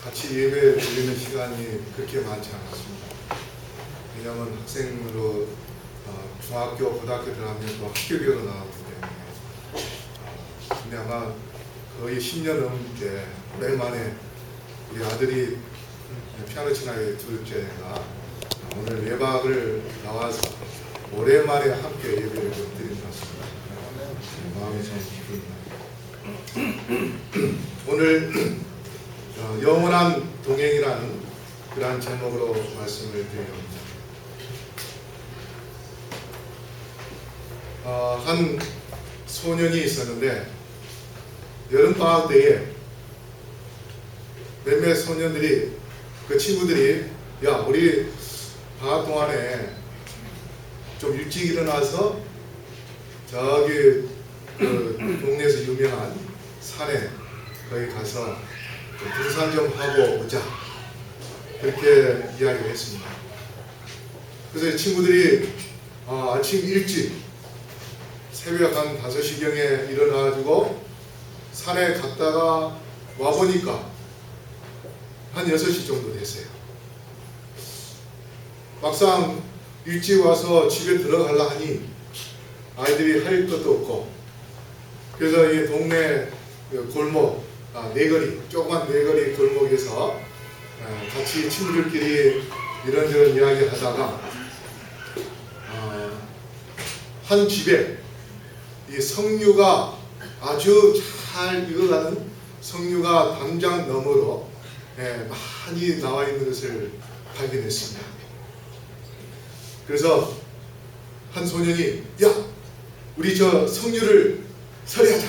같이 예배 드리는 시간이 그렇게 많지 않았습니다. 왜냐하면 학생으로 중학교, 고등학교 들어가면 또 학교별로 나가기 때문에 근데 아마 거의 10년 넘게 오랜만에 우리 아들이 피아노 친아이 둘째가 오늘 외박을 나와서 오랜만에 함께 예배를 좀 드린 것 같습니다. 마음이 참 기쁩니다. 오늘 영원한 동행이라는 그러한 제목으로 말씀을 드립니다. 한 소년이 있었는데 여름방학 때에 몇몇 소년들이 그 친구들이 야 우리 방학 동안에 좀 일찍 일어나서 저기 그 동네에서 유명한 산에 거기 가서 등산 좀 하고 오자 그렇게 이야기를 했습니다. 그래서 친구들이 아침 일찍 새벽 한 5시경에 일어나가지고 산에 갔다가 와보니까 한 6시 정도 됐어요. 막상 일찍 와서 집에 들어가려 하니 아이들이 할 것도 없고 그래서 이 동네 골목 네거리, 조그만 네거리 골목에서 같이 친구들끼리 이런저런 이야기 하다가 한 집에 이 석류가 아주 잘 익어가는 석류가 담장 너머로 많이 나와 있는 것을 발견했습니다. 그래서 한 소년이 야 우리 저 석류를 서리하자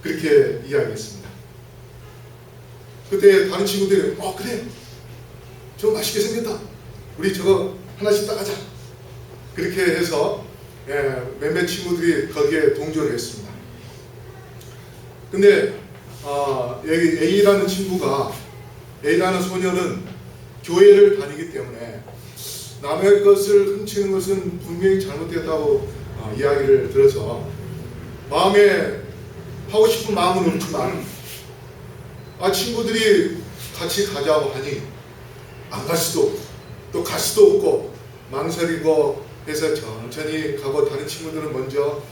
그렇게 이야기했습니다. 그때 다른 친구들이 그래 저거 맛있게 생겼다 우리 저거 하나씩 따가자 그렇게 해서 몇몇 친구들이 거기에 동조를 했습니다. 근데 여기 A라는 친구가 A라는 소녀는 교회를 다니기 때문에 남의 것을 훔치는 것은 분명히 잘못됐다고 이야기를 들어서 마음에 하고 싶은 마음은 없지만 친구들이 같이 가자고 하니 안 갈 수도 없고 또 갈 수도 없고 망설이고 해서 천천히 가고 다른 친구들은 먼저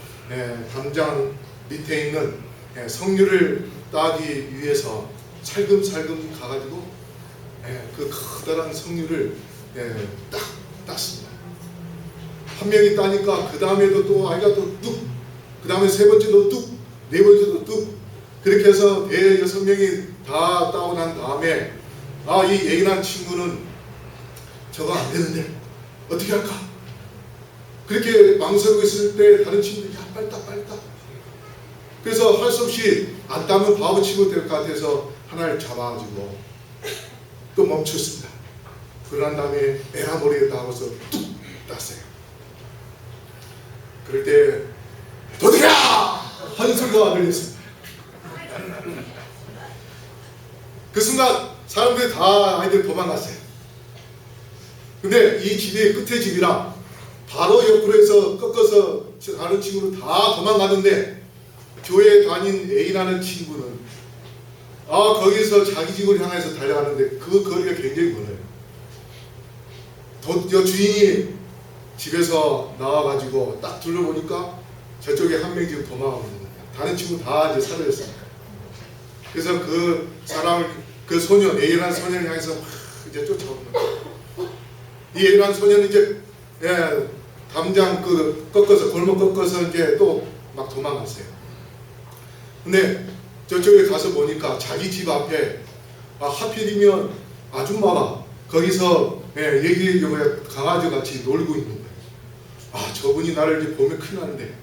담장 밑에 있는 석류를 따기 위해서 살금살금 가가지고 그 커다란 석류를 딱 땄습니다. 한 명이 따니까 그 다음에도 또 아이가 또 뚝, 그 다음에 세 번째도 뚝, 네 번째도 뚝 그렇게 해서 6명이 다 따고 난 다음에 이 A라는 친구는 저거 안 되는데 어떻게 할까? 그렇게 망설이고 있을 때 다른 친구들이 야 빨리 따 빨리 따 그래서 할 수 없이 안 따면 바보 친구 될 것 같아서 하나를 잡아가지고 또 멈췄습니다. 그런 다음에 에라 모르겠다 하고서 뚝 땄어요. 그럴 때 도둑이야! 하는 소리가 들렸습니다. 그 순간 사람들이 다 아이들 도망갔어요. 근데 이 집이 끝에 집이라 바로 옆으로 해서 꺾어서 다른 친구는 다 도망가는데 교회에 다닌 A라는 친구는 거기서 자기 집을 향해서 달려가는데 그 거리가 굉장히 멀어요. 주인이 집에서 나와가지고 딱 둘러보니까 저쪽에 한 명이 지금 도망가고 있는 거예요. 다른 친구 다 이제 사라졌으니까. 그래서 그 사람을 그 소년 A라는 소년을 향해서 이제 쫓아오는 거예요. 이 A라는 소년은 이제 담장 꺾어서 골목 꺾어서 이제 또 막 도망갔어요. 근데 저쪽에 가서 보니까 자기 집 앞에 하필이면 아줌마가 거기서 강아지 같이 놀고 있는 거예요. 저분이 나를 이제 보면 큰일 나는데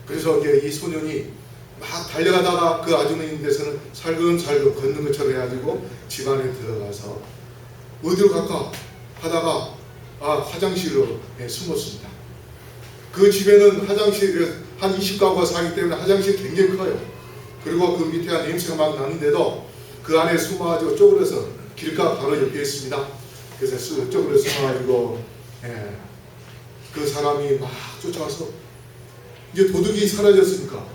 그래서 이제 이 소년이 막 달려가다가 그 아줌마 있는 데서는 살금살금 걷는 것처럼 해가지고 집 안에 들어가서 어디로 갈까 하다가 화장실로 숨었습니다. 그 집에는 화장실이 한 20가구가 살기 때문에 화장실이 굉장히 커요. 그리고 그 밑에 한 냄새가 막 나는데도 그 안에 숨어가지고 쪼그려서 길가 바로 옆에 있습니다. 그래서 쪼그려 숨어가지고 그 사람이 막 쫓아와서 이제 도둑이 사라졌으니까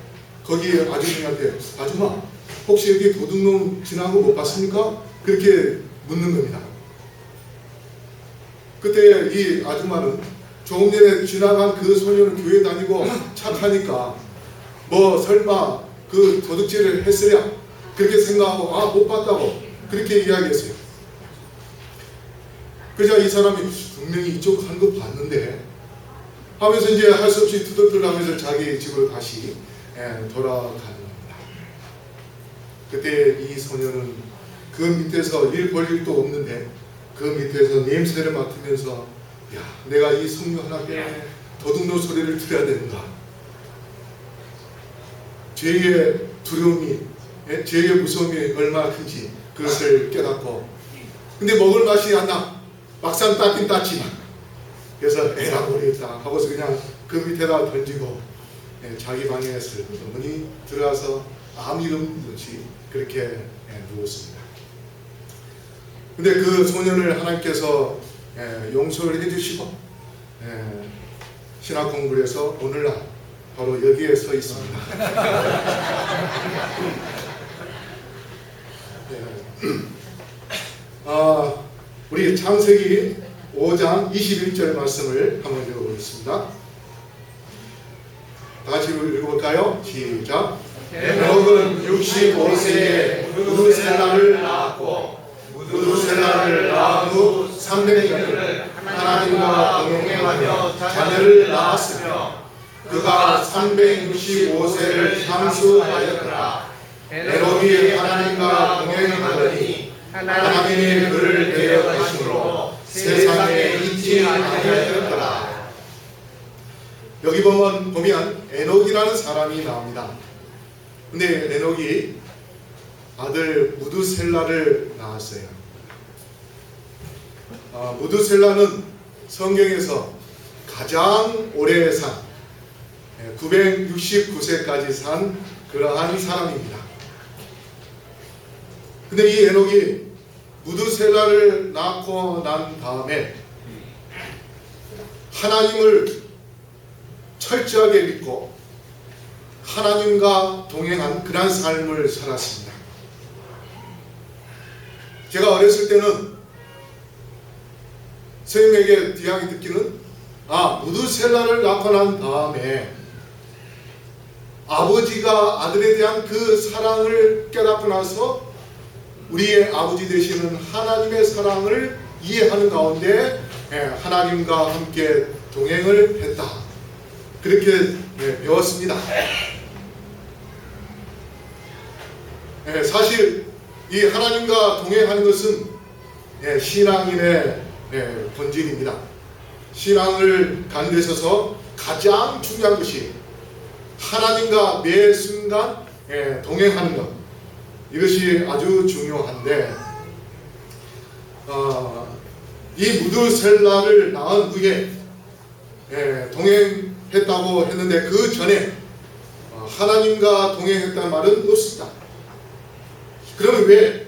거기 아주머니한테 아줌마 혹시 여기 도둑놈 지나간 거 못 봤습니까? 그렇게 묻는 겁니다. 그때 이 아줌마는 조금 전에 지나간 그 소녀는 교회 다니고 착하니까 뭐 설마 그 도둑질을 했으랴 그렇게 생각하고 아 못 봤다고 그렇게 이야기했어요. 그러자 이 사람이 분명히 이쪽 한 거 봤는데 하면서 이제 할 수 없이 투덜투덜하면서 자기 집으로 다시 돌아가는 겁니다. 그때 이 소녀는 그 밑에서 일 볼 일도 없는데 그 밑에서 냄새를 맡으면서 야 내가 이 성령 하나 때문에 도둑놈 소리를 들어야 되는가. 죄의 두려움이 죄의 무서움이 얼마나 큰지 그것을 깨닫고 근데 먹을 맛이 안 나. 막상 땄긴 땄지만 그래서 에라 모르겠다 하고서 그냥 그 밑에다 던지고 자기 방에 슬그머니 들어가서 아무 일 없는 듯이 그렇게 누웠습니다. 근데 그 소년을 하나님께서 용서를 해주시고 신학 공부를 해서 오늘날 바로 여기에 서 있습니다. 우리 창세기 5장 21절 말씀을 한번 읽어보겠습니다. 다 같이 읽어볼까요? 시작. 에녹은 65세에 무두셀라를 낳았고 무두셀라를 낳은 후 300년을 하나님과 동행하며 자녀를 낳았으며 그가 365세를 향수하였더라. 에녹이 하나님과 동행하더니 하나님이 그를 데려가심으로 세상에 있지 아니하였더라. 여기 보면 에녹이라는 사람이 나옵니다. 근데 에녹이 아들 무두셀라를 낳았어요. 무두셀라는 성경에서 가장 오래 산 969세까지 산 그러한 사람입니다. 근데 이 에녹이 무두셀라를 낳고 난 다음에 하나님을 철저하게 믿고 하나님과 동행한 그런 삶을 살았습니다. 제가 어렸을 때는 선생님에게 이야기 듣기는 무두셀라를 낳고 난 다음에 아버지가 아들에 대한 그 사랑을 깨닫고 나서 우리의 아버지 되시는 하나님의 사랑을 이해하는 가운데 하나님과 함께 동행을 했다. 그렇게 배웠습니다. 사실 이 하나님과 동행하는 것은 신앙인의 본질입니다. 신앙을 가는 데 있어서 가장 중요한 것이 하나님과 매 순간 동행하는 것. 이것이 아주 중요한데 이 무두셀라를 낳은 후에 동행했다고 했는데 그 전에 하나님과 동행했다는 말은 없습니다. 그러면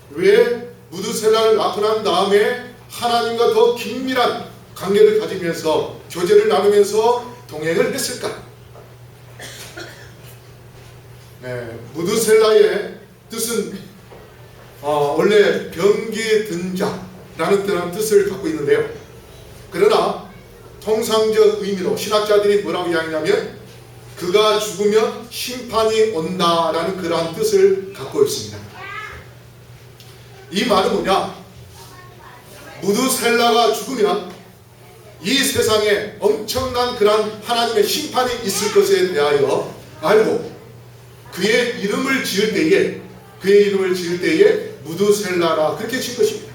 왜 무두셀라를 낳고 난 다음에 하나님과 더 긴밀한 관계를 가지면서 교제를 나누면서 동행을 했을까? 무두셀라의 뜻은 원래 병기에 든 자라는 뜻을 갖고 있는데요. 그러나 통상적 의미로 신학자들이 뭐라고 이야기하냐면 그가 죽으면 심판이 온다라는 그러한 뜻을 갖고 있습니다. 이 말은 뭐냐? 무두셀라가 죽으면 이 세상에 엄청난 그러한 하나님의 심판이 있을 것에 대하여 알고 그의 이름을 지을 때에 무두셀라라 그렇게 친 것입니다.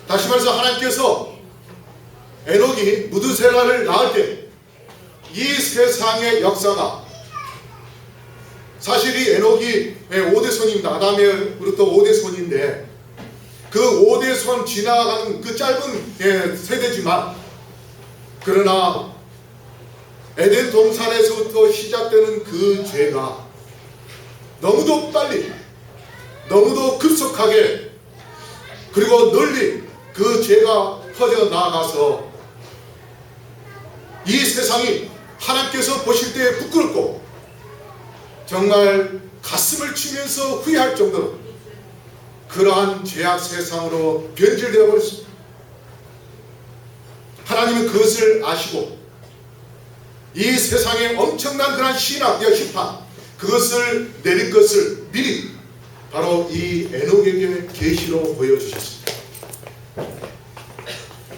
다시 말해서 하나님께서 에녹이 무두셀라를 낳을 때 이 세상의 역사가 사실 이 에녹이 5대 손입니다. 아담으로부터 5대 손인데 그 5대 손 지나가는 그 짧은 세대지만 그러나 에덴 동산에서부터 시작되는 그 죄가 너무도 빨리 너무도 급속하게 그리고 널리 그 죄가 퍼져 나가서 이 세상이 하나님께서 보실 때 부끄럽고 정말 가슴을 치면서 후회할 정도로 그러한 죄악 세상으로 변질되어 버렸습니다. 하나님은 그것을 아시고 이 세상에 엄청난 그러한 신학과 심판, 그것을 내릴 것을 미리 바로 이 에녹에게 계시로 보여주셨습니다.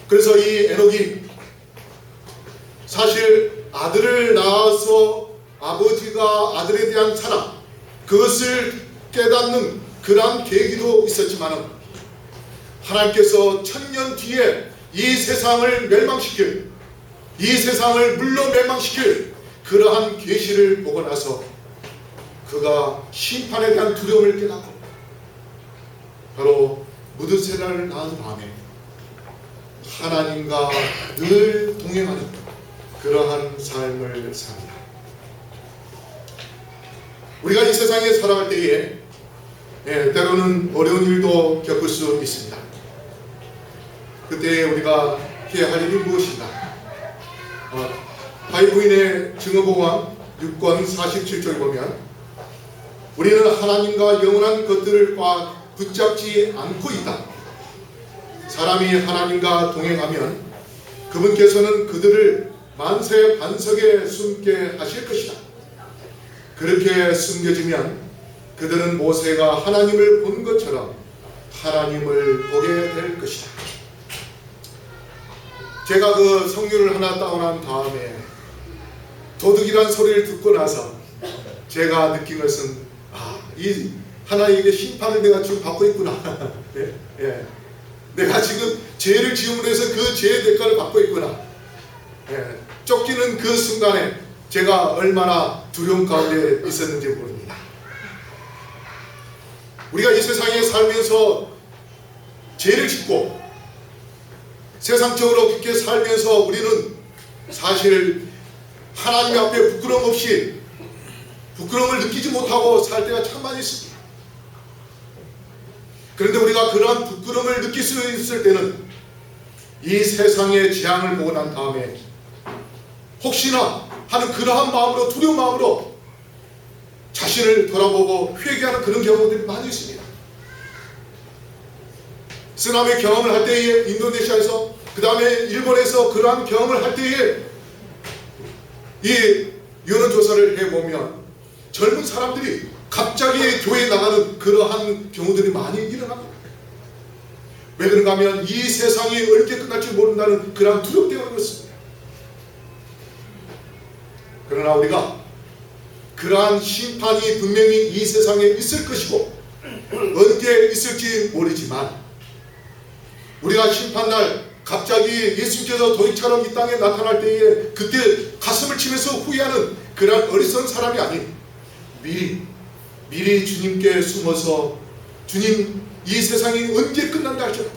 그래서 이 에녹이 사실 아들을 낳아서 아버지가 아들에 대한 사랑, 그것을 깨닫는 그러한 계기도 있었지만 하나님께서 1000년 뒤에 이 세상을 멸망시킬, 이 세상을 물로 멸망시킬 그러한 계시를 보고 나서 그가 심판에 대한 두려움을 깨닫고 바로 무드셀라를 낳은 다음에 하나님과 늘 동행하는 그러한 삶을 삽니다. 우리가 이 세상에 살아갈 때에 때로는 어려운 일도 겪을 수 있습니다. 그때 우리가 해야 할 일이 무엇인가? 바이브인의 증거보감 6권 47쪽에 보면 우리는 하나님과 영원한 것들을 붙잡지 않고 있다. 사람이 하나님과 동행하면 그분께서는 그들을 만세 반석에 숨게 하실 것이다. 그렇게 숨겨지면 그들은 모세가 하나님을 본 것처럼 하나님을 보게 될 것이다. 제가 그 성경을 하나 다운한 다음에 도둑이란 소리를 듣고 나서 제가 느낀 것은 이 하나님의 심판을 내가 지금 받고 있구나. 내가 지금 죄를 지음으로 해서 그 죄의 대가를 받고 있구나. 쫓기는 그 순간에 제가 얼마나 두려움 가운데 있었는지 모릅니다. 우리가 이 세상에 살면서 죄를 짓고 세상적으로 그렇게 살면서 우리는 사실 하나님 앞에 부끄러움 없이 부끄러움을 느끼지 못하고 살 때가 참 많이 있습니다. 그런데 우리가 그러한 부끄러움을 느낄 수 있을 때는 이 세상의 재앙을 보고 난 다음에 혹시나 하는 그러한 마음으로, 두려운 마음으로 자신을 돌아보고 회개하는 그런 경우들이 많이 있습니다. 쓰나미 경험을 할 때에 인도네시아에서, 그 다음에 일본에서 그러한 경험을 할 때에 이 여론조사를 해보면 젊은 사람들이 갑자기 교회에 나가는 그러한 경우들이 많이 일어납니다. 왜 그런가 하면 이 세상이 어떻게 끝날지 모른다는 그러한 두려움 때문에 그렇습니다. 그러나 우리가 그러한 심판이 분명히 이 세상에 있을 것이고 언제 있을지 모르지만 우리가 심판날 갑자기 예수님께서 도둑처럼 이 땅에 나타날 때에 그때 가슴을 치면서 후회하는 그러한 어리석은 사람이 아닌 미리 주님께 숨어서 주님, 이 세상이 언제 끝난다 할지라도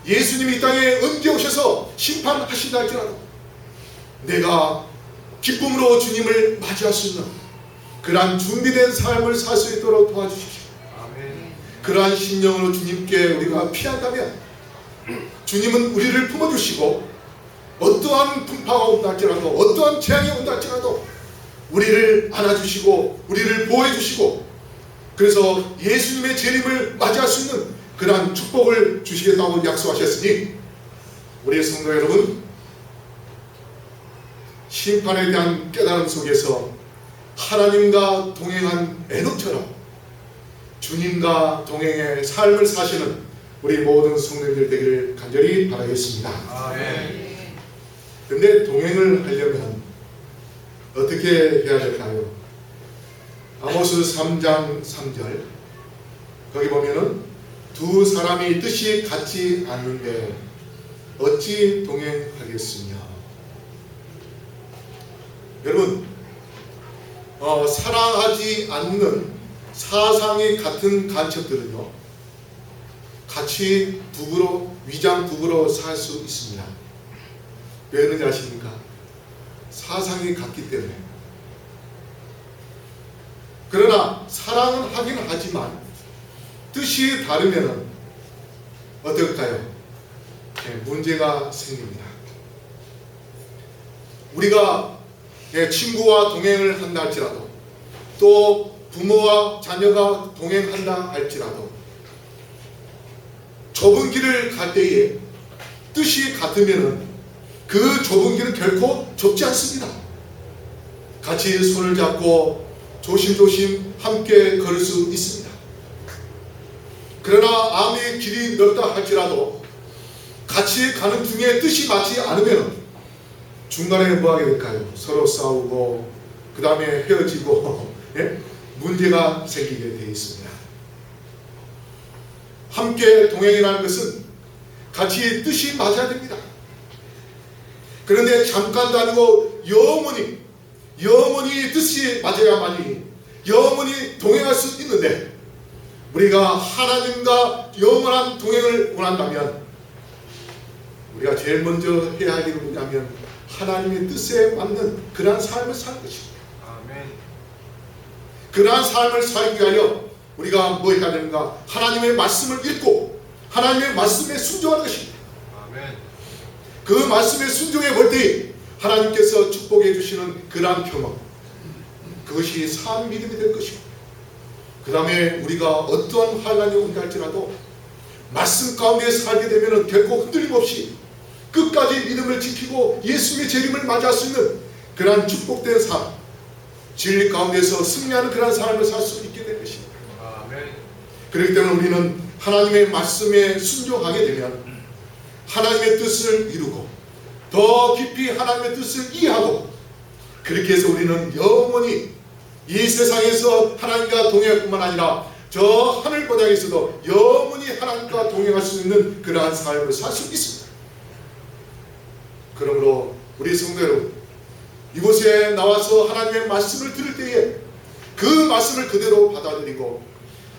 예수님이 이 땅에 언제 오셔서 심판하신다 할지라도 내가 기쁨으로 주님을 맞이할 수 있는 그러한 준비된 삶을 살 수 있도록 도와주십시오. 아멘. 그러한 심령으로 주님께 우리가 피한다면 주님은 우리를 품어주시고 어떠한 풍파가 온다 할지라도 어떠한 재앙이 온다 할지라도 우리를 안아주시고 우리를 보호해주시고 그래서 예수님의 재림을 맞이할 수 있는 그러한 축복을 주시겠다고 약속하셨으니 우리 성도 여러분, 심판에 대한 깨달음 속에서 하나님과 동행한 에녹처럼 주님과 동행의 삶을 사시는 우리 모든 성도님들 되기를 간절히 바라겠습니다. 그런데 동행을 하려면 어떻게 해야 될까요? 아모스 3장 3절 거기 보면은 두 사람이 뜻이 같지 않는데 어찌 동행하겠으며. 여러분, 사랑하지 않는 사상이 같은 간첩들은요 같이 부부로, 위장 부부로 살 수 있습니다. 왜 그런지 아십니까? 사상이 같기 때문에. 그러나 사랑은 하긴 하지만 뜻이 다르면 어떨까요? 문제가 생깁니다. 우리가 친구와 동행을 한다 할지라도, 또 부모와 자녀가 동행한다 할지라도 좁은 길을 갈 때에 뜻이 같으면 그 좁은 길은 결코 좁지 않습니다. 같이 손을 잡고 조심조심 함께 걸을 수 있습니다. 그러나 아무리 길이 넓다 할지라도 같이 가는 중에 뜻이 맞지 않으면 중간에 뭐 하게 될까요? 서로 싸우고 그 다음에 헤어지고 문제가 생기게 되어 있습니다. 함께 동행이라는 것은 같이 뜻이 맞아야 됩니다. 그런데 잠깐도 아니고 영원히 뜻이 맞아야만이 영원히 동행할 수 있는데, 우리가 하나님과 영원한 동행을 원한다면 우리가 제일 먼저 해야 할 일은 뭐냐면 하나님의 뜻에 맞는 그러한 삶을 사는 것입니다. 아멘. 그러한 삶을 살기 위하여 우리가 뭐 해야 되는가? 하나님의 말씀을 읽고 하나님의 말씀에 순종하는 것입니다. 아멘. 그 말씀에 순종해 볼 때 하나님께서 축복해 주시는 그러한 경험, 그것이 산 믿음이 될 것이고, 그 다음에 우리가 어떠한 환난이 온다 할지라도 말씀 가운데 살게 되면 결코 흔들림 없이 끝까지 믿음을 지키고 예수님의 재림을 맞이할 수 있는 그러한 축복된 삶, 진리 가운데서 승리하는 그러한 삶을 살 수 있게 될 것입니다. 아멘. 그렇기 때문에 우리는 하나님의 말씀에 순종하게 되면 하나님의 뜻을 이루고 더 깊이 하나님의 뜻을 이해하고, 그렇게 해서 우리는 영원히 이 세상에서 하나님과 동행할 뿐만 아니라 저 하늘 고장에서도 영원히 하나님과 동행할 수 있는 그러한 삶을 살 수 있습니다. 그러므로 우리 성도 여러분, 이곳에 나와서 하나님의 말씀을 들을 때에 그 말씀을 그대로 받아들이고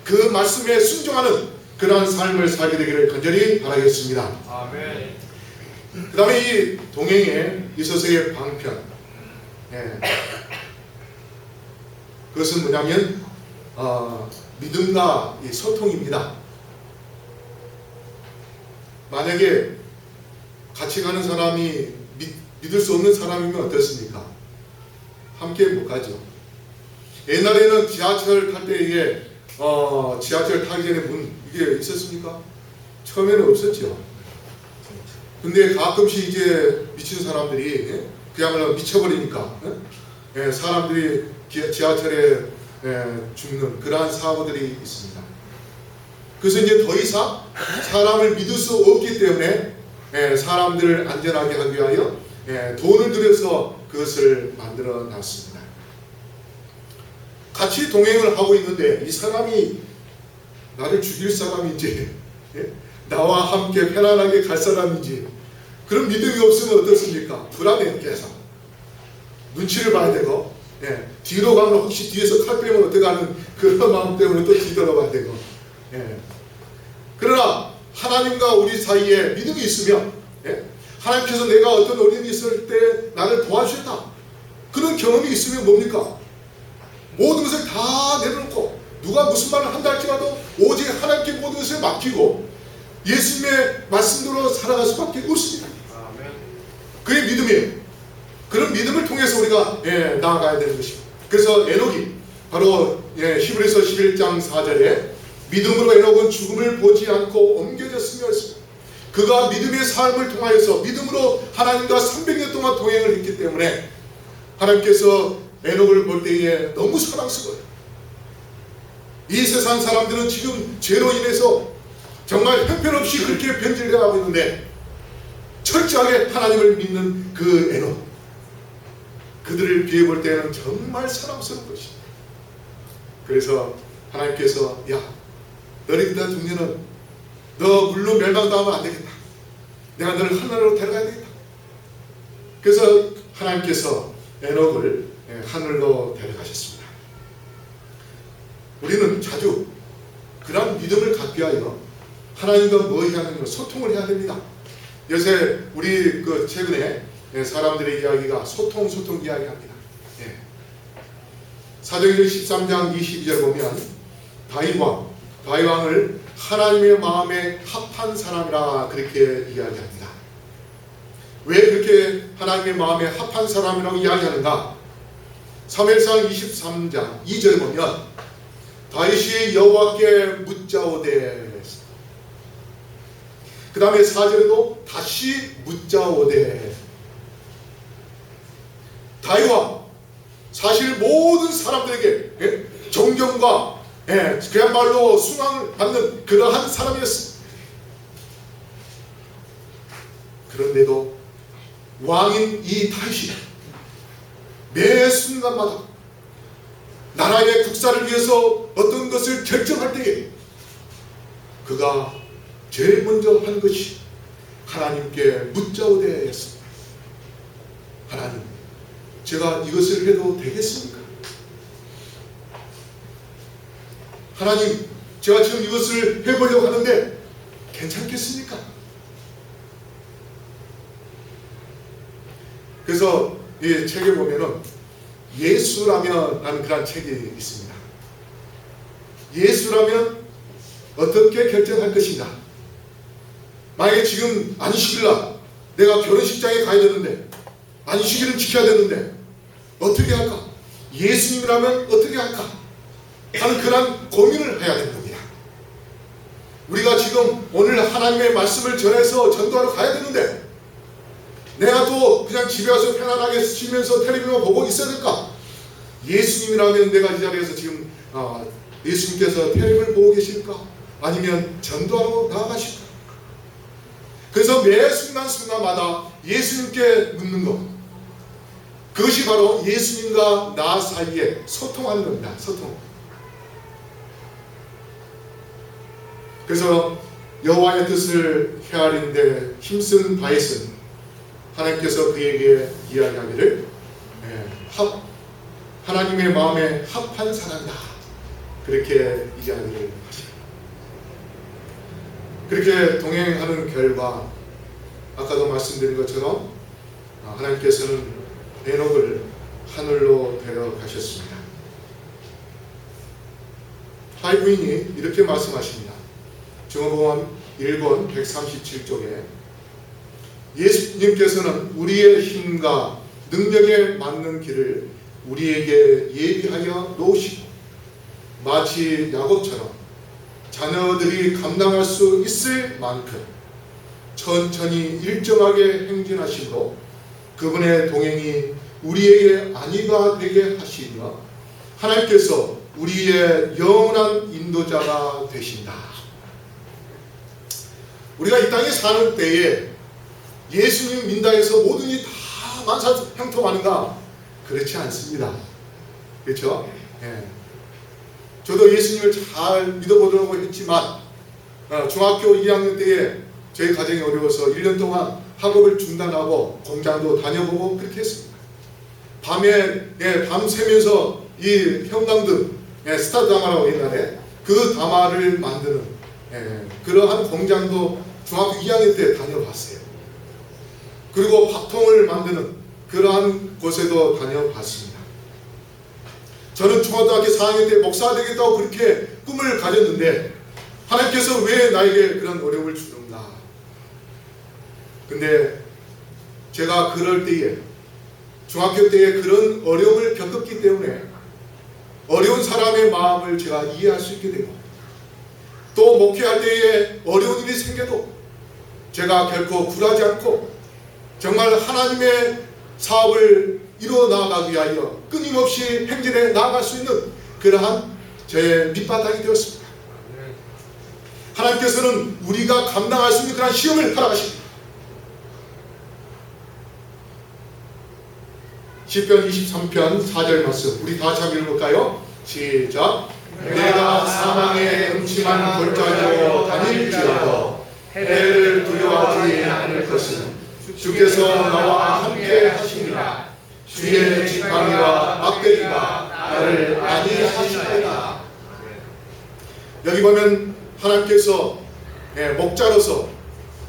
그 말씀에 순종하는 그러한 삶을 살게 되기를 간절히 바라겠습니다. 아멘. 그 다음에 이 동행에 있어서의 방편, 그것은 뭐냐면 믿음과 이 소통입니다. 만약에 같이 가는 사람이 믿을 수 없는 사람이면 어떻습니까? 함께 못 가죠. 옛날에는 지하철 탈 때에 지하철 타기 전에 문 이게 있었습니까? 처음에는 없었죠. 근데 가끔씩 이제 미친 사람들이 그야말로 미쳐버리니까 사람들이 지하철에 죽는 그러한 사고들이 있습니다. 그래서 이제 더 이상 사람을 믿을 수 없기 때문에 사람들을 안전하게 하기 위하여 돈을 들여서 그것을 만들어 놨습니다. 같이 동행을 하고 있는데 이 사람이 나를 죽일 사람인지 나와 함께 편안하게 갈 사람인지 그런 믿음이 없으면 어떻습니까? 불안해요. 계속 눈치를 봐야 되고 뒤로 가면 혹시 뒤에서 칼 빼면 어떡하는 그런 마음 때문에 또 뒤돌아봐야 되고 그러나 하나님과 우리 사이에 믿음이 있으면 하나님께서 내가 어떤 어려움이 있을 때 나를 도와주셨다, 그런 경험이 있으면 뭡니까? 모든 것을 다 내려놓고 누가 무슨 말을 한다 할지라도 오직 하나님께 모든 것을 맡기고 예수님의 말씀대로 살아갈 수밖에 없습니다. 아멘. 그게 믿음이에요. 그런 믿음을 통해서 우리가 나아가야 되는 것입니다. 그래서 에녹이 바로 히브리서 11장 4절에 믿음으로 에녹은 죽음을 보지 않고 옮겨졌으며 했습니다. 그가 믿음의 삶을 통하여서 믿음으로 하나님과 300년 동안 동행을 했기 때문에 하나님께서 에녹을 볼 때에 너무 사랑스러워요. 이 세상 사람들은 지금 죄로 인해서 정말 형편없이 그렇게 변질되어가고 있는데 철저하게 하나님을 믿는 그 에녹, 그들을 비해 볼 때는 정말 사랑스러운 것입니다. 그래서 하나님께서 야, 너를 그다 죽면은 너 물로 멸망당하면 안 되겠다. 내가 너를 하늘로 데려가야 되겠다. 그래서 하나님께서 에녹을 하늘로 데려가셨습니다. 우리는 자주 그런 믿음을 갖기 위하여 하나님과 뭐 해야 하는 거 소통을 해야 됩니다. 요새 우리 최근에 사람들의 이야기가 소통 이야기합니다. 사도행전 13장 22절 보면 다윗 왕을 하나님의 마음에 합한 사람이라 그렇게 이야기합니다. 왜 그렇게 하나님의 마음에 합한 사람이라고 이야기하는가? 사무엘상 23장 2절에 보면 다윗이 여호와께 묻자오되, 그 다음에 4절에도 다시 묻자오되. 다윗은 사실 모든 사람들에게 존경과 그야말로 숭앙을 받는 그러한 사람이었습니다. 그런데도 왕인 이 다윗이 매 순간마다 나라의 국사를 위해서 어떤 것을 결정할 때에 그가 제일 먼저 한 것이 하나님께 묻자오되였습니다. 하나님, 제가 이것을 해도 되겠습니까? 하나님, 제가 지금 이것을 해보려고 하는데 괜찮겠습니까? 그래서 이 책에 보면은 예수라면 라는 그런 책이 있습니다. 예수라면 어떻게 결정할 것인가? 만약에 지금 안식일날 내가 결혼식장에 가야 되는데 안식일을 지켜야 되는데 어떻게 할까? 예수님이라면 어떻게 할까? 하는 그런 고민을 해야 되는 겁니다. 우리가 지금 오늘 하나님의 말씀을 전해서 전도하러 가야 되는데 내가 또 그냥 집에 와서 편안하게 쉬면서 텔레비전 보고 있어야 될까? 예수님이라면 내가 이 자리에서 지금 예수님께서 텔레비전을 보고 계실까? 아니면 전도하러 나아가실까? 그래서 매 순간순간마다 예수님께 묻는 것, 그것이 바로 예수님과 나 사이에 소통하는 겁니다. 소통. 그래서 여호와의 뜻을 헤아리는데 힘쓴 다윗은 하나님께서 그에게 이야기하기를 하나님의 마음에 합한 사람이다, 그렇게 이야기를 하십니다. 그렇게 동행하는 결과 아까도 말씀드린 것처럼 하나님께서는 에녹을 하늘로 데려가셨습니다. 하이부인이 이렇게 말씀하십니다. 증거보음 1권 137쪽에 예수님께서는 우리의 힘과 능력에 맞는 길을 우리에게 예비하여 놓으시고 마치 야곱처럼 자녀들이 감당할 수 있을 만큼 천천히 일정하게 행진하심으로 그분의 동행이 우리에게 안위가 되게 하시며 하나님께서 우리의 영원한 인도자가 되신다. 우리가 이 땅에 사는 때에 예수님 민다해서 모든 일이 다 만사형통하는가? 그렇지 않습니다. 그렇죠? 저도 예수님을 잘 믿어보려고 했지만 중학교 2학년 때에 저희 가정이 어려워서 1년 동안 학업을 중단하고 공장도 다녀보고 그렇게 했습니다. 밤에 밤 새면서 이 형광등 스타트 다마라고 옛날에 그 다마를 만드는 그러한 공장도 중학교 2학년 때 다녀봤어요. 그리고 밥통을 만드는 그러한 곳에도 다녀봤습니다. 저는 중고등학교 4학년 때 목사가 되겠다고 그렇게 꿈을 가졌는데 하나님께서 왜 나에게 그런 어려움을 주는가? 근데 제가 그럴 때에 중학교 때에 그런 어려움을 겪었기 때문에 어려운 사람의 마음을 제가 이해할 수 있게 되고 또 목회할 때에 어려운 일이 생겨도 제가 결코 굴하지 않고 정말 하나님의 사업을 이루어 나아가기 위하여 끊임없이 행진해 나아갈 수 있는 그러한 제 밑바탕이 되었습니다. 하나님께서는 우리가 감당할 수 있는 그런 시험을 허락하십니다. 시편 23편 4절 말씀 우리 다 같이 한번 읽어볼까요? 시작. 내가 사망의 음침한 골짜기로 다닐지라도 해를 두려워하지 않을 것은 주께서 나와 함께 하시니라. 주의 지팡이와 막대기가 나를 안위하시리이다. 여기 보면 하나님께서 목자로서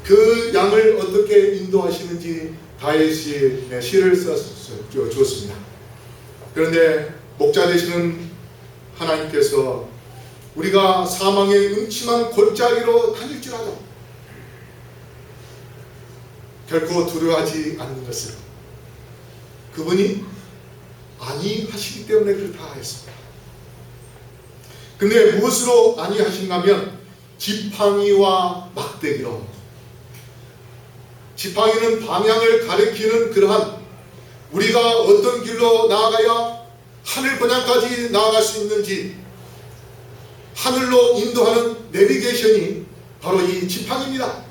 그 양을 어떻게 인도하시는지 다윗이 시를 주었습니다. 그런데 목자 되시는 하나님께서 우리가 사망의 음침한 골짜기로 다닐지라도 결코 두려워하지 않는 것을 그분이 안위하시기 때문에 그렇다 했습니다. 근데 무엇으로 안위하신가면 지팡이와 막대기로. 지팡이는 방향을 가리키는 그러한 우리가 어떤 길로 나아가야 하늘 번향까지 나아갈 수 있는지 하늘로 인도하는 내비게이션이 바로 이 지팡이입니다.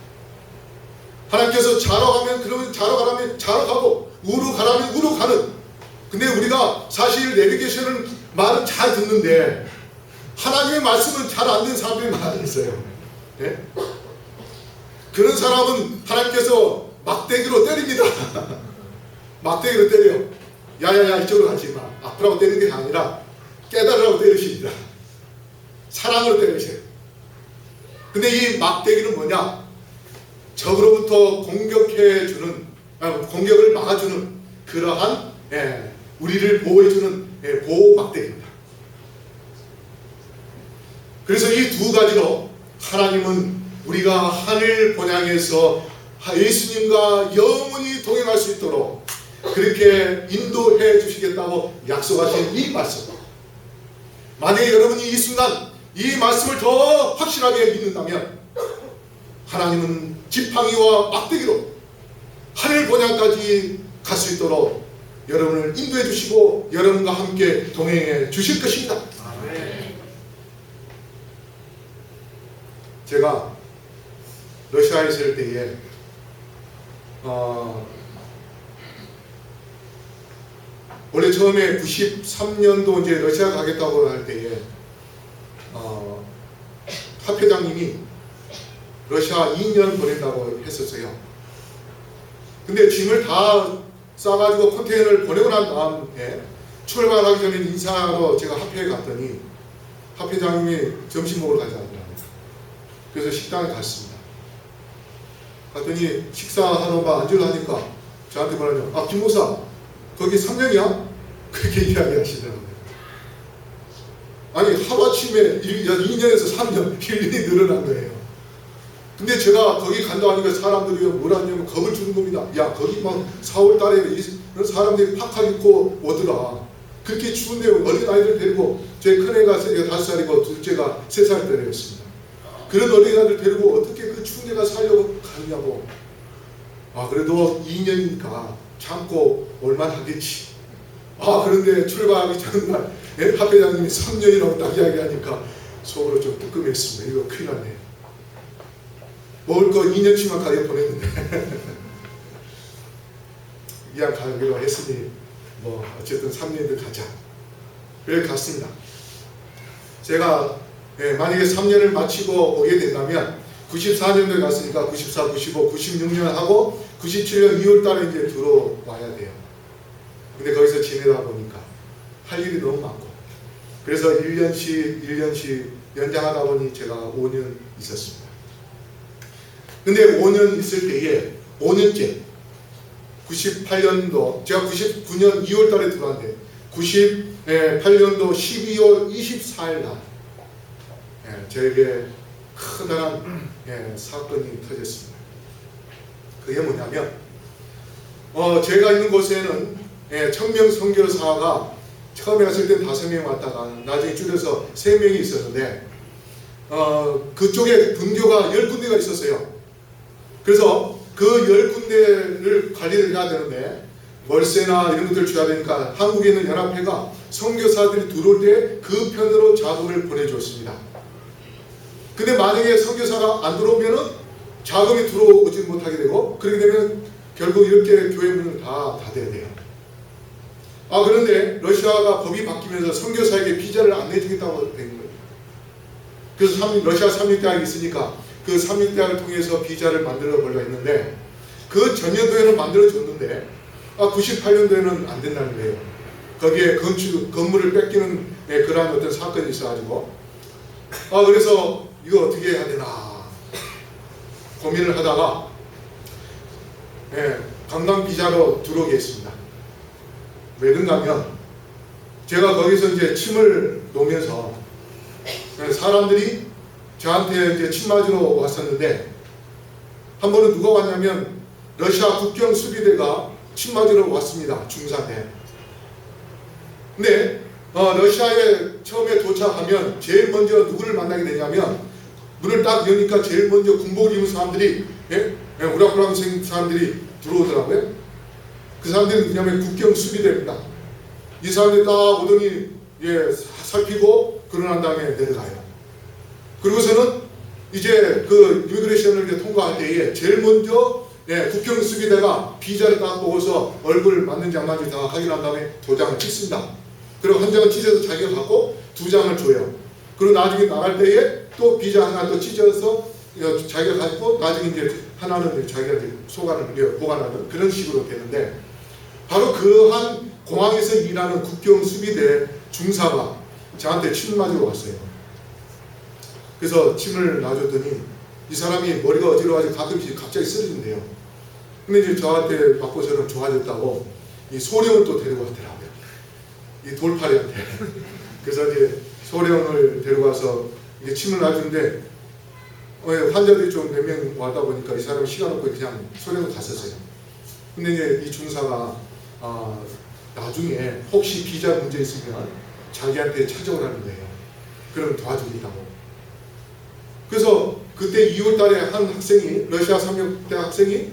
하나님께서 자러 가면 그러면 자러 가라면 자러 가고 우로 가라면 우로 가는. 근데 우리가 사실 내비게이션은 말은 잘 듣는데 하나님의 말씀은 잘 안 듣는 사람들이 많이 있어요. 네? 그런 사람은 하나님께서 막대기로 때립니다. 막대기로 때려요. 야야야 이쪽으로 가지 마. 아프라고 때리는 게 아니라 깨달으라고 때리십니다. 사랑으로 때리세요. 근데 이 막대기는 뭐냐? 적으로부터 공격해주는, 공격을 막아주는 그러한 우리를 보호해주는 보호 막대기입니다. 그래서 이 두 가지로 하나님은 우리가 하늘 본향에서 예수님과 영원히 동행할 수 있도록 그렇게 인도해 주시겠다고 약속하신 이 말씀. 만약에 여러분이 이 순간 이 말씀을 더 확실하게 믿는다면 하나님은 지팡이와 막대기로 하늘 본향까지 갈 수 있도록 여러분을 인도해 주시고 여러분과 함께 동행해 주실 것입니다. 제가 러시아에 있을 때에 원래 처음에 93년도 이제 러시아 가겠다고 할 때에 합회장님이 러시아 2년 보낸다고 했었어요. 근데 짐을 다 싸가지고 컨테이너를 보내고 난 다음에 출발하기 전에 인사하러 제가 합회에 갔더니 합회장님이 점심 먹으러 가자 하더라고요. 그래서 식당에 갔습니다. 갔더니 식사하러 막 앉으려 하니까 저한테 뭐라냐, 김 목사 거기 3년이야? 그렇게 이야기하시더라고요. 아니 하루아침에 2년에서 3년 1년이 늘어난 거예요. 근데 제가 거기 간다 하니까 사람들이 뭐라 하냐면 겁을 주는 겁니다. 야 거기 막 4월 달에 사람들이 팍팍 입고 오더라. 그렇게 추운데 어린 아이들 데리고 제 큰애가 5살이고 둘째가 3살 때였습니다. 그런 어린아이들 데리고 어떻게 그 추운 데가 살려고 가느냐고. 그래도 2년이니까 참고 올만 하겠지. 그런데 출발하기 전날 합회장님이 3년이라고 딱 이야기하니까 속으로 좀 뜨끔했습니다. 이거 큰일 났네. 먹을 거 2년치만 가게 보냈는데 이왕 가기로 했으니 뭐 어쨌든 3년을 가자. 그래 갔습니다. 제가 만약에 3년을 마치고 오게 된다면 94년도에 갔으니까 94, 95, 96년 하고 97년 2월 달에 이제 들어와야 돼요. 근데 거기서 지내다 보니까 할 일이 너무 많고 그래서 1년씩 연장하다 보니 제가 5년 있었습니다. 근데 5년 있을 때에 5년째 98년도 제가 99년 2월 달에 들어왔는데 98년도 12월 24일 날 저에게 커다란 사건이 터졌습니다. 그게 뭐냐면 제가 있는 곳에는 청명 선교사가 처음에 왔을 때 5명 왔다가 나중에 줄여서 3명이 있었는데 그쪽에 분교가 10군데가 있었어요. 그래서 그 10군데를 관리를 해야 되는데 월세나 이런 것들을 줘야 되니까 한국에 있는 연합회가 선교사들이 들어올 때 그 편으로 자금을 보내줬습니다. 근데 만약에 선교사가 안 들어오면은 자금이 들어오지 못하게 되고 그렇게 되면 결국 이렇게 교회 문을 다 닫아야 돼요. 그런데 러시아가 법이 바뀌면서 선교사에게 비자를 안 내주겠다고 된 거예요. 그래서 러시아 삼육대학이 있으니까 그 삼육대학을 통해서 비자를 만들어 보려고 했는데 그 전년도에는 만들어줬는데 98년도에는 안 된다는 거예요. 거기에 건물을 뺏기는 그러한 어떤 사건이 있어가지고 그래서 이거 어떻게 해야 되나 고민을 하다가 관광 비자로 들어오게 했습니다. 왜 그런가면 제가 거기서 이제 침을 놓으면서 사람들이 저한테 이제 침 맞으러 왔었는데 한 번은 누가 왔냐면 러시아 국경 수비대가 침 맞으러 왔습니다. 중산에. 근데 러시아에 처음에 도착하면 제일 먼저 누구를 만나게 되냐면 문을 딱 여니까 제일 먼저 군복을 입은 사람들이 우락부락 생긴 사람들이 들어오더라고요. 그 사람들은 뭐냐면 국경 수비대입니다. 이 사람들이 딱 오더니 살피고 그러난 다음에 내려가요. 그러고서는 이제 그 이미그레이션을 이제 통과할 때에 제일 먼저 국경 수비대가 비자를 딱 보고서 얼굴 맞는지 안 맞는지 다 확인한 다음에 도장을 찍습니다. 그리고 한 장을 찢어서 자기가 갖고 2장을 줘요. 그리고 나중에 나갈 때에 또 비자 하나 또 찢어서 자기가 가지고 나중에 이제 하나는 자기가 이제 소관을 보관하는 그런 식으로 되는데, 바로 그 한 공항에서 일하는 국경 수비대 중사가 저한테 침을 맞으러 왔어요. 그래서 침을 놔줬더니 이 사람이 머리가 어지러워가지고 가끔씩 갑자기 쓰러진대요. 근데 이제 저한테 맞고서는 좋아졌다고 이 소령을 또 데리고 왔더라고요. 이 돌팔이한테. 그래서 이제 소령을 데리고 와서 이게 침을 놔주는데 환자들이 좀 몇 명 와다 보니까 이 사람이 시간 없고 그냥 소령을 갔었어요. 근데 이제 이 중사가 나중에 혹시 비자 문제 있으면 자기한테 찾아오라는 거예요. 그럼 도와줍니다고. 그래서 그때 2월 달에 한 학생이, 러시아 상륙대 학생이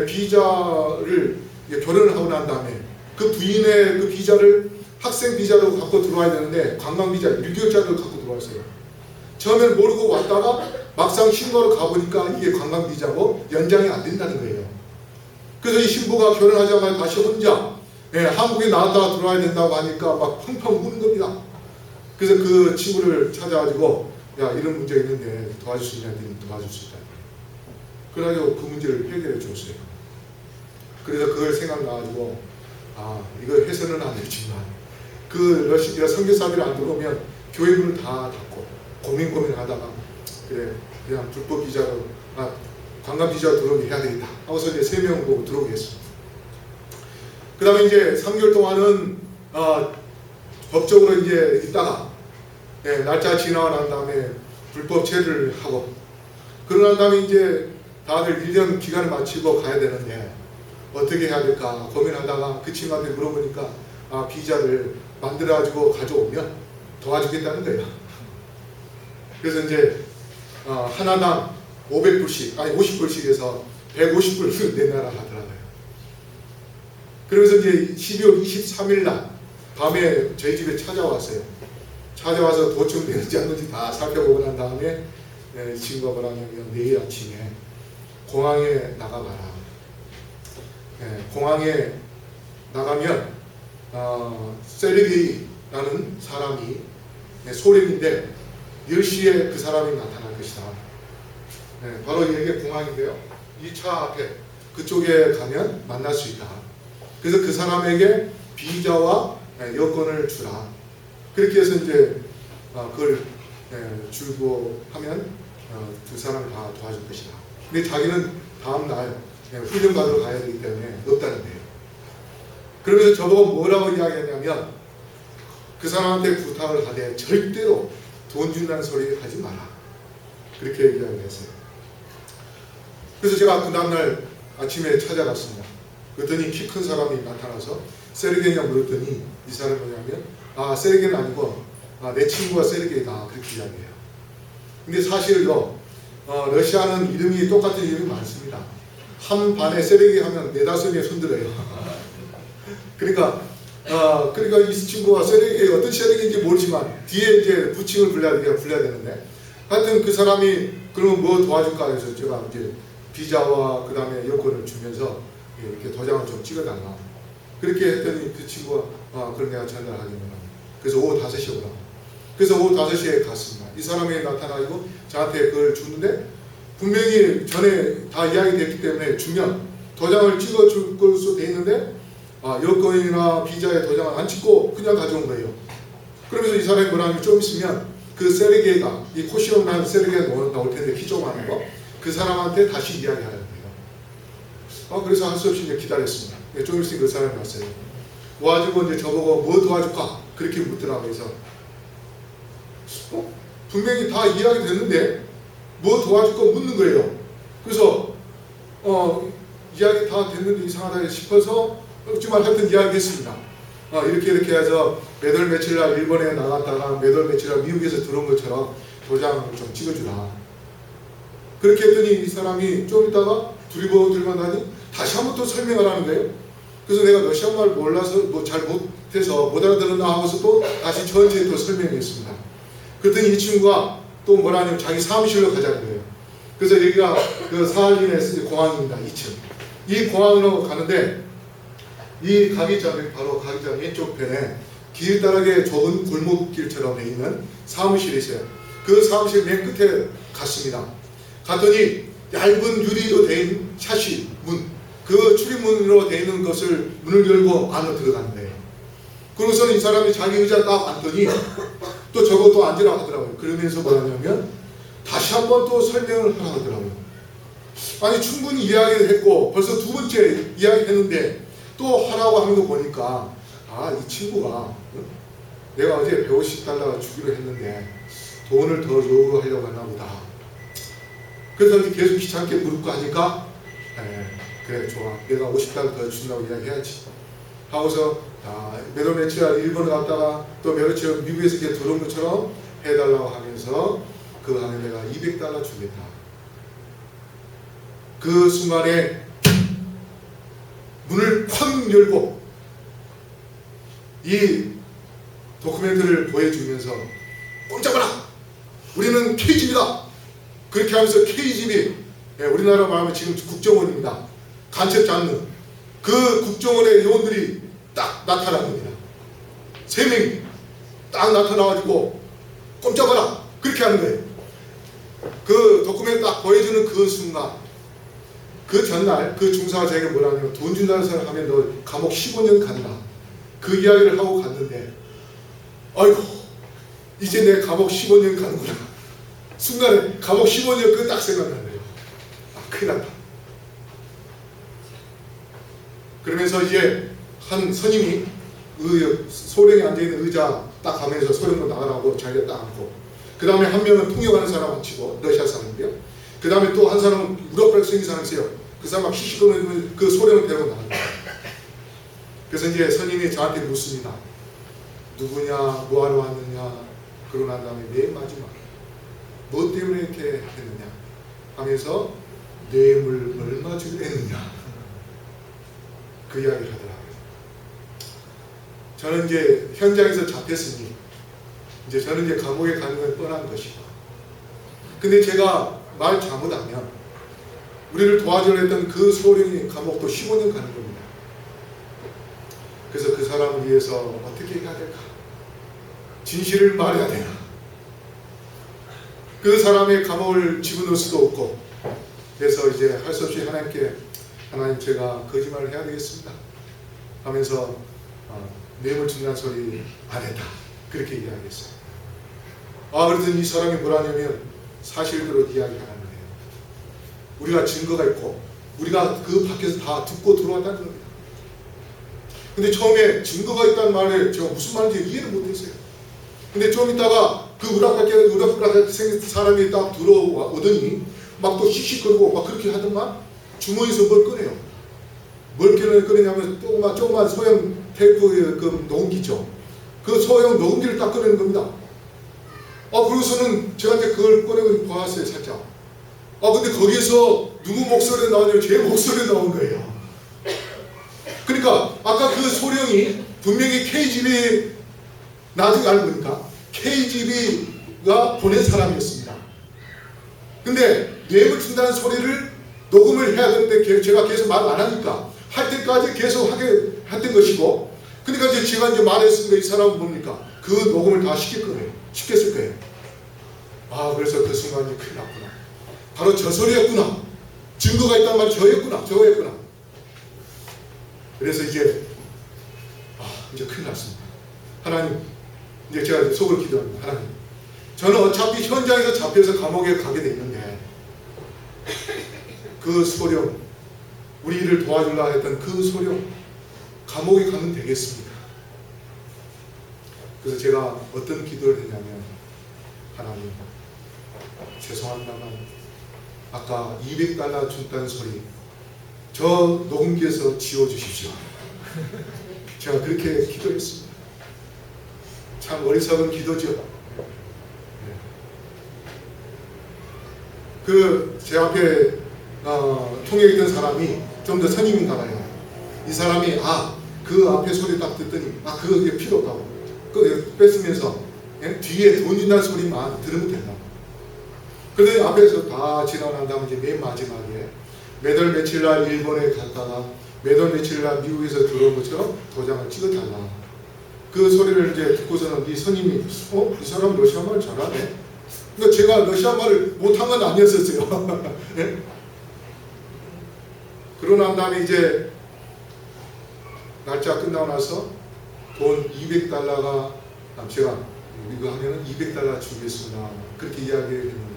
비자를 결혼을 하고 난 다음에 그 부인의 그 비자를 학생 비자로 갖고 들어와야 되는데 관광 비자 6개월짜리를 갖고 들어왔어요. 처음에는 모르고 왔다가 막상 신고하러 가보니까 이게 관광 비자고 연장이 안 된다는 거예요. 그래서 이 신부가 결혼하자마자 다시 혼자 한국에 나왔다가 들어와야 된다고 하니까 막 펑펑 우는 겁니다. 그래서 그 친구를 찾아가지고 야, 이런 문제가 있는데 도와줄 수 있냐 했더니 도와줄 수 있다. 그래가지고 그 문제를 해결해 줬어요. 그래서 그걸 생각나가지고 이거 해서는 안 되지만 그 러시아 선교사들이 안 들어오면 교회 문을 다 닫고 고민하다가 그래 그냥 불법 비자로 관광 비자로 들어오게 해야 되겠다 하고서 이제 3명 보고 들어오게 했습니다. 그 다음에 이제 3개월 동안은 법적으로 이제 있다가 날짜 지나고 난 다음에 불법 체류를 하고 그러고 난 다음에 이제 다들 1년 기간을 마치고 가야 되는데 어떻게 해야 될까 고민하다가 그 친구한테 물어보니까 비자를 만들어가지고 가져오면 도와주겠다는 거예요. 그래서 이제 하나당 500불씩 아니 50불씩 해서 150불 내놔라 하더라고요. 그러면서 이제 12월 23일 날 밤에 저희 집에 찾아왔어요. 찾아와서 도청되는지 않는지 다 살펴보고 난 다음에 친구가 뭐라냐면 내일 아침에 공항에 나가봐라. 공항에 나가면 세르게이라는 사람이 소련인데 10시에 그 사람이 나타날 것이다. 바로 이게 공항인데요. 2차 앞에 그쪽에 가면 만날 수 있다. 그래서 그 사람에게 비자와 여권을 주라. 그렇게 해서 이제 그걸 주고 하면 두 사람을 다 도와줄 것이다. 근데 자기는 다음 날 훈련 받으러 가야 되기 때문에 없다는 거예요. 그러면서 저보고 뭐라고 이야기했냐면 그 사람한테 부탁을 하되 절대로 돈 준다는 소리 하지 마라. 그렇게 이야기를 했어요. 그래서 제가 그 다음날 아침에 찾아갔습니다. 그랬더니 키 큰 사람이 나타나서 세르게이냐 물었더니 이 사람이 뭐냐면 세르게이는 아니고 내 친구가 세르게이다 그렇게 이야기해요. 근데 사실요 러시아는 이름이 똑같은 이름이 많습니다. 한 반에 세르게이 하면 4-5명 손들어요. 그러니까 이 친구가 세르게이 어떤 세르게이인지 모르지만 뒤에 이제 부칭을 불러야 되는데 하여튼 그 사람이 그러면 뭐 도와줄까 해서 제가 이제 비자와 그 다음에 여권을 주면서 이렇게 도장을 좀 찍어달라. 그렇게 했더니 그 친구가 그럼 내가 전달하겠노라. 그래서 오후 5시에 오라고. 그래서 오후 5시에 갔습니다. 이 사람이 나타나고 저한테 그걸 주는데 분명히 전에 다 이야기됐기 때문에 주면 도장을 찍어줄 것으로 돼 있는데 여권이나 비자에 도장을 안 찍고 그냥 가져온 거예요. 그러면서 이 사람이 뭐라면 좀 있으면 그 세르게이가 이 코시온이라는 세르게이가 나올 텐데 키 조그마한 거 그 사람한테 다시 이야기하는 거예요. 그래서 할 수 없이 이제 기다렸습니다. 좀 있으면 그 사람이 왔어요. 와가지고 이제 저보고 뭐 도와줄까 그렇게 묻더라고요. 그래서 분명히 다 이야기 됐는데 뭐 도와줄까 묻는 거예요. 그래서 이야기 다 됐는데 이상하다 싶어서 어찌만 하여튼 이야기했습니다. 이렇게 해서 몇 월 며칠 날 일본에 나갔다가 몇 월 며칠 날 미국에서 들어온 것처럼 도장을 좀 찍어주라. 그렇게 했더니 이 사람이 좀 있다가 두리번들만 하니 다시 한 번 또 설명을 하는 거예요. 그래서 내가 러시아말 몰라서 잘 못해서 못 알아들었나 하고서 또 다시 저한테 또 설명했습니다. 그랬더니 이 친구가 또 뭐라냐면 자기 사무실로 가자는 거예요. 그래서 여기가 그 사할린의 공항입니다. 2층. 이 공항으로 가는데 이 가기장, 바로 가기장 왼쪽 편에 길다랗게 좁은 골목길처럼 되어 있는 사무실이 있어요. 그 사무실 맨 끝에 갔습니다. 갔더니 얇은 유리로 되어 있는 샤시 문, 그 출입문으로 되어 있는 것을 문을 열고 안으로 들어가는 거예요. 그러고서는 이 사람이 자기 의자 딱 앉더니 또 저것도 앉으라고 하더라고요. 그러면서 뭐라냐면 다시 한번 또 설명을 하라고 하더라고요. 아니 충분히 이야기를 했고 벌써 두 번째 이야기했는데 또 하라고 하는 거 보니까 이 친구가 내가 어제 150달러 주기로 했는데 돈을 더 요구하려고 하나 보다. 그래서 이제 계속 귀찮게 물고 하니까 그래 좋아, 내가 50달러 더 준다고 이야기해야지 하고서 몇 월 며칠 일본에 갔다가 또 몇 며칠 미국에서 이렇게 들어온 것처럼 해달라고 하면서 그 안에 내가 200달러 주겠다. 그 순간에 문을 쾅 열고 이 도큐멘트를 보여주면서 꼼짝마라! 우리는 KGB다! 그렇게 하면서 KGB, 우리나라 말하면 지금 국정원입니다. 간첩 잡는 그 국정원의 요원들이 딱 나타난 겁니다. 3명이 딱 나타나가지고 꼼짝마라! 그렇게 하는 거예요. 그 도큐멘트 딱 보여주는 그 순간, 그 전날 그 중사가 제게 뭐라냐면 돈 준다는 사람 하면 너 감옥 15년 간다. 그 이야기를 하고 갔는데 아이고 이제 내 감옥 15년 가는구나. 순간에 감옥 15년 그 딱 생각나는 거예요. 큰일 났다. 그러면서 이제 한 선임이 소령이 앉아있는 의자 딱 가면서 소령으로 나가라고 자기가 딱 앉고, 그 다음에 한 명은 통역하는 사람 앉히고 러시아 사람인데요. 그 다음에 또 한 사람은 유럽 생긴 사람이 있어요. 그 사람 막 시시거리는 그 소령을 데리고 나간다. 그래서 이제 선임이 저한테 묻습니다. 누구냐, 뭐하러 왔느냐. 그러고 난 다음에 맨 마지막 뭐 때문에 이렇게 했느냐 하면서 뇌물 얼마 주기로 했느냐, 그 이야기를 하더라고요. 저는 이제 현장에서 잡혔으니 이제 저는 이제 감옥에 가는 건 뻔한 것이고, 근데 제가 말 잘못하면 우리를 도와주려 했던 그 소령이 감옥도 15년 가는 겁니다. 그래서 그 사람을 위해서 어떻게 해야 될까? 진실을 말해야 되나? 그 사람의 감옥을 집어넣을 수도 없고, 그래서 이제 할 수 없이 하나님께, 하나님 제가 거짓말을 해야 되겠습니다 하면서 뇌물 준다는 소리 안 했다, 그렇게 이야기했어요. 그랬더니 이 사람이 뭐라냐면 사실대로 이야기하는 거예요. 우리가 증거가 있고 우리가 그 밖에서 다 듣고 들어왔다는 겁니다. 근데 처음에 증거가 있다는 말에 제가 무슨 말인지 이해를 못했어요. 근데 좀 있다가 그 우락부락 생긴 사람이 딱 들어오더니 막 또 씩씩거리고 막 그렇게 하더만 주머니에서 뭘 꺼내요. 뭘 꺼내냐면 조그만 소형 테이프 그 녹음기죠. 그 소형 녹음기를 딱 꺼내는 겁니다. 그러고서는 제가 이제 그걸 꺼내고 보았어요, 살짝. 근데 거기에서 누구 목소리가 나오냐면 제 목소리가 나온 거예요. 그러니까 아까 그 소령이 분명히 KGB, 나중에 알고 보니까 KGB가 보낸 사람이었습니다. 근데 뇌물 준다는 소리를 녹음을 해야 되는데 제가 계속 말 안 하니까 할 때까지 계속 하게 했던 것이고, 그러니까 이제 제가 이제 말했으니까 이 사람은 뭡니까? 그 녹음을 다 시켰을 거예요. 그래서 그 순간이 큰일 났구나. 바로 저 소리였구나. 증거가 있단 말이 저였구나. 그래서 이제 큰일 났습니다. 하나님, 이제 제가 속으로 기도합니다. 하나님, 저는 어차피 현장에서 잡혀서 감옥에 가게 돼 있는데 그 소령, 우리를 도와주려 했던 그 소령 감옥에 가면 되겠습니다. 그래서 제가 어떤 기도를 했냐면, 하나님 죄송합니다만 아까 200달러 준다는 소리 저 녹음기에서 지워주십시오. 제가 그렇게 기도했습니다. 참 어리석은 기도죠. 제 앞에 통역에 있던 사람이 좀 더 선임인가 봐요. 이 사람이 그 앞에 소리 딱 듣더니 그게 필요 없다고 뺐으면서 뒤에 돈 준다는 소리만 들으면 된다고. 그런데 앞에서 다 지나고 난 다음에 이제 맨 마지막에 매달 며칠 날 일본에 갔다가 매달 며칠 날 미국에서 들어온 것처럼 도장을 찍어달라. 그 소리를 이제 듣고서는 이 선임이 이 사람 러시아 말 잘하네. 그러니까 제가 러시아 말을 못한 건 아니었었어요. 네? 그러고 난 다음에 이제 날짜 끝나고 나서 돈 $200가 제가 이거 하면은 $200 주겠습니다. 그렇게 이야기를 했는데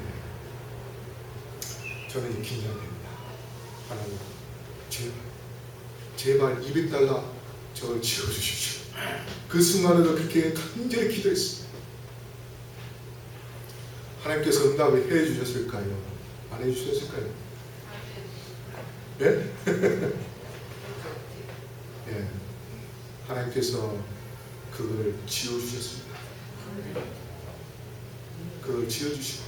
저는 이제 긴장됩니다. 하나님 제발 $200 저를 지어주십시오. 그 순간에도 그렇게 간절히 기도했습니다. 하나님께서 응답을 해주셨을까요? 안 해주셨을까요? 네? 예, 하나님께서 그걸 지어주셨습니다. 그걸 지어주시고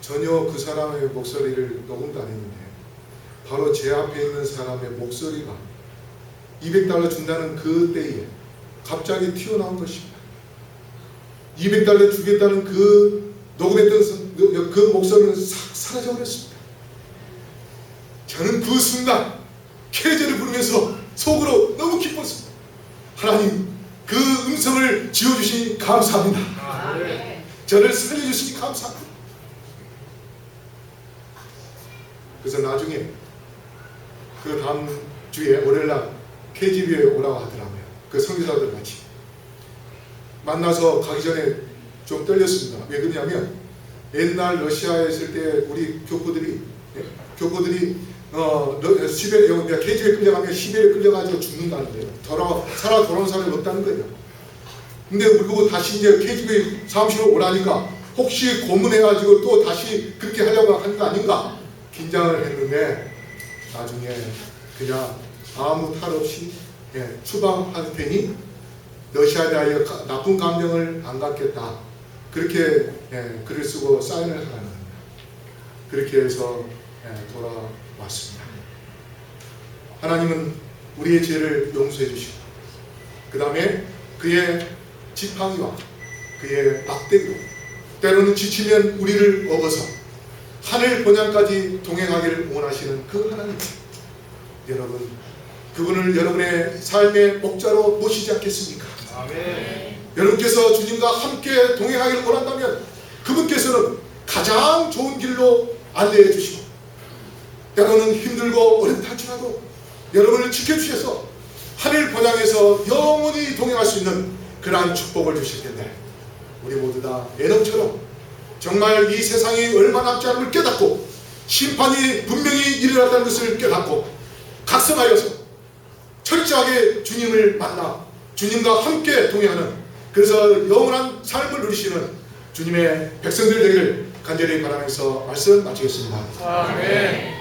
전혀 그 사람의 목소리를 녹음도 안 했는데 바로 제 앞에 있는 사람의 목소리가 $200 준다는 그 때에 갑자기 튀어나온 것입니다. $200 주겠다는 그 녹음했던 그 목소리는 싹 사라져버렸습니다. 저는 그 순간 캐제를 부르면서 속으로 너무 기뻤습니다. 하나님 그 음성을 지어주시니 감사합니다. 저를 살려주시니 감사합니다. 그래서 나중에 그 다음 주에 월요일날 KGB에 오라고 하더라고요. 그 선교사들 같이 만나서 가기 전에 좀 떨렸습니다. 왜 그러냐면 옛날 러시아에 있을 때 우리 교포들이 시베리아 KGB에 끌려가면 시베리아에 끌려가지고 죽는다는데요. 살아 돌아온 사람이 없다는 거예요. 근데 그리고 다시 이제 KGB 사무실로 오라니까 혹시 고문해가지고 또 다시 그렇게 하려고 하는 거 아닌가 긴장을 했는데 나중에 그냥 아무 탈 없이 추방할 테니 러시아에 대하여 나쁜 감정을 안 갖겠다. 그렇게 글을 쓰고 사인을 하라는 겁니다. 그렇게 해서 돌아왔습니다. 하나님은 우리의 죄를 용서해 주시고 그 다음에 그의 지팡이와 그의 막대기로 때로는 지치면 우리를 업어서 하늘 본향까지 동행하기를 원하시는 그 하나님, 여러분 그분을 여러분의 삶의 목자로 모시지 않겠습니까? 아멘. 여러분께서 주님과 함께 동행하기를 원한다면 그분께서는 가장 좋은 길로 안내해 주시고 때로는 힘들고 어렵다 할지라도 여러분을 지켜주셔서 하늘 본향에서 영원히 동행할 수 있는 그러한 축복을 주실 텐데 우리 모두 다 에녹처럼 정말 이 세상이 얼마 남지 않은 걸 깨닫고 심판이 분명히 일어났다는 것을 깨닫고 각성하여서 철저하게 주님을 만나 주님과 함께 동행하는 그래서 영원한 삶을 누리시는 주님의 백성들 되기를 간절히 바라면서 말씀 마치겠습니다. 아멘.